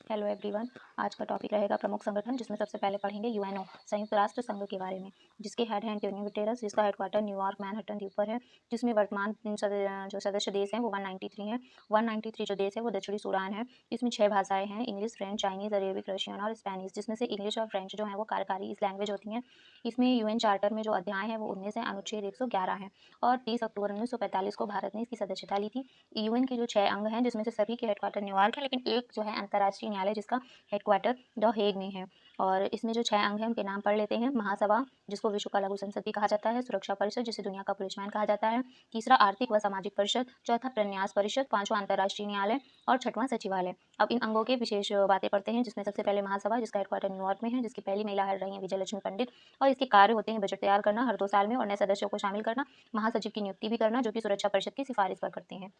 Hello everyone. आज का topic रहेगा प्रमुख संगठन, जिसमें सबसे पहले पढ़ेंगे यूएनओ, संयुक्त राष्ट्र संघ के बारे में, जिसके हेड हैं एंटोनियो गुटेरेस, जिसका हेडक्वार्टर न्यूयॉर्क मैनहट्टन द्वीप पर है, जिसमें वर्तमान जो सदस्य देश हैं वो 193 हैं। 193 जो देश है वो दक्षिणी सूडान है। इसमें 6 भाषाएं हैं, English, French, Chinese, Arabic, Russian और स्पेनिश, जिसमें से इंग्लिश और फ्रेंच जो है वो कार्यकारी इस लैंग्वेज होती हैं। इसमें यूएन चार्टर में जो अध्याय है वो 19 है, अनुच्छेद 111 है और 30 अक्टूबर 1945 को भारत ने इसकी सदस्यता ली थी। यूएन के जो 6 अंग हैं, जिसमें से सभी के हेडक्वार्टर न्यूयॉर्क है, लेकिन एक जो है अंतर्राष्ट्रीय न्यायालय जिसका हेडक्वार्टर द हेग में है। और इसमें जो 6 अंग हैं उनके नाम पढ़ लेते हैं। महासभा, जिसको विश्व का लघु संसद भी कहा जाता है। सुरक्षा परिषद, जिसे दुनिया का पुलिसमैन कहा जाता है। तीसरा आर्थिक व सामाजिक परिषद। चौथा प्रन्यास परिषद। पांचवा अंतर्राष्ट्रीय न्यायालय और छठवां सचिवालय। अब इन अंगों के विशेष बातें पढ़ते हैं, जिसमें सबसे पहले महासभा, जिसका हेडक्वार्टर न्यूयॉर्क में है, जिसकी पहली महिला हेड रही है विजय लक्ष्मी पंडित। और इसके कार्य होते हैं बजट तैयार करना हर 2 साल में और नए सदस्यों को शामिल करना, महासचिव की नियुक्ति भी करना, जो कि सुरक्षा परिषद की सिफारिश पर करते हैं।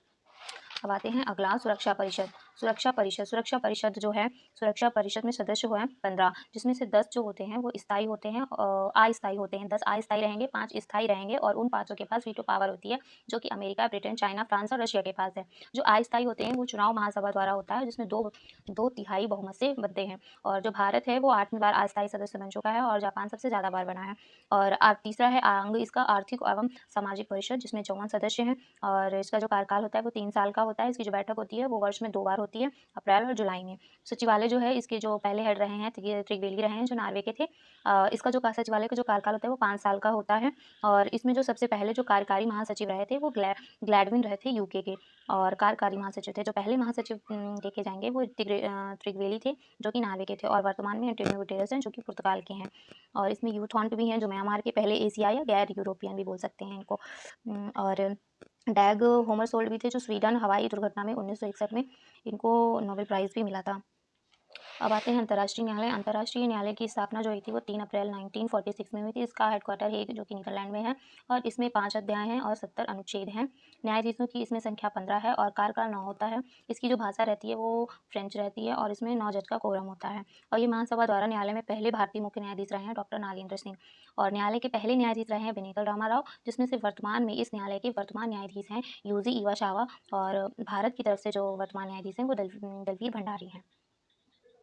अब आते हैं अगला, सुरक्षा परिषद। सुरक्षा परिषद जो है, सुरक्षा परिषद में सदस्य हुए हैं 15, जिसमें से 10 जो होते हैं वो स्थायी होते हैं, अस्थायी होते हैं। 10 अस्थायी रहेंगे, 5 स्थायी रहेंगे और उन 5 के पास वीटो पावर होती है, जो कि अमेरिका, ब्रिटेन, चाइना, फ्रांस और रशिया के पास है। जो अस्थायी होते हैं वो चुनाव महासभा द्वारा होता है, जिसमें दो तिहाई बहुमत से बनते हैं। और जो भारत है वो 8वीं बार अस्थायी सदस्य बन चुका है और जापान सबसे ज़्यादा बार बना है। और तीसरा है अंग इसका आर्थिक एवं सामाजिक परिषद, जिसमें 54 सदस्य हैं और इसका जो कार्यकाल होता है वो 3 साल का होता है। इसकी जो बैठक होती है वो वर्ष में 2 बार होती है, अप्रैल और जुलाई में। सचिवालय जो है, इसके जो पहले हेड रहे हैं त्रिवेली रहे हैं, जो नॉर्वे के थे। इसका जो सचिवालय का जो कार्यकाल होता है वो 5 साल का होता है। और इसमें जो सबसे पहले जो कार्यकारी महासचिव रहे थे वो ग्लैडविन रहे थे यूके के। और कार्यकारी महासचिव थे, जो पहले महासचिव देखे जाएंगे वो त्रिवेली थे, जो कि नॉर्वे के थे। और वर्तमान में एंटोनियो गुटेरेस हैं, जो कि पुर्तगाल के हैं। और इसमें यूथ हॉन्ट भी हैं, जो म्यांमार के पहले एशिया या गैर यूरोपियन भी बोल सकते हैं इनको। और डैग होमरसोल्ड भी थे, जो स्वीडन हवाई दुर्घटना में 1961 में इनको नोबेल प्राइज़ भी मिला था। अब आते हैं अंतर्राष्ट्रीय न्यायालय। अंतर्राष्ट्रीय न्यायालय की स्थापना जो हुई थी वो 3 अप्रैल 1946 में हुई थी। इसका हेडक्वार्टर हेग, जो कि नीदरलैंड में है और इसमें 5 अध्याय हैं और 70 अनुच्छेद हैं। न्यायाधीशों की इसमें संख्या 15 है और कार्यकाल 9 होता है। इसकी जो भाषा रहती है वो फ्रेंच रहती है और इसमें 9 जज का कोरम होता है। और ये महासभा द्वारा न्यायालय में पहले भारतीय मुख्य न्यायाधीश रहे हैं डॉक्टर नागेंद्र सिंह। और न्यायालय के पहले न्यायाधीश रहे हैं बेनेगल रामाराव, जिसमें से वर्तमान में इस न्यायालय के वर्तमान न्यायाधीश हैं यूजी इवासावा। और भारत की तरफ से जो वर्तमान न्यायाधीश हैं वो दलवीर भंडारी हैं।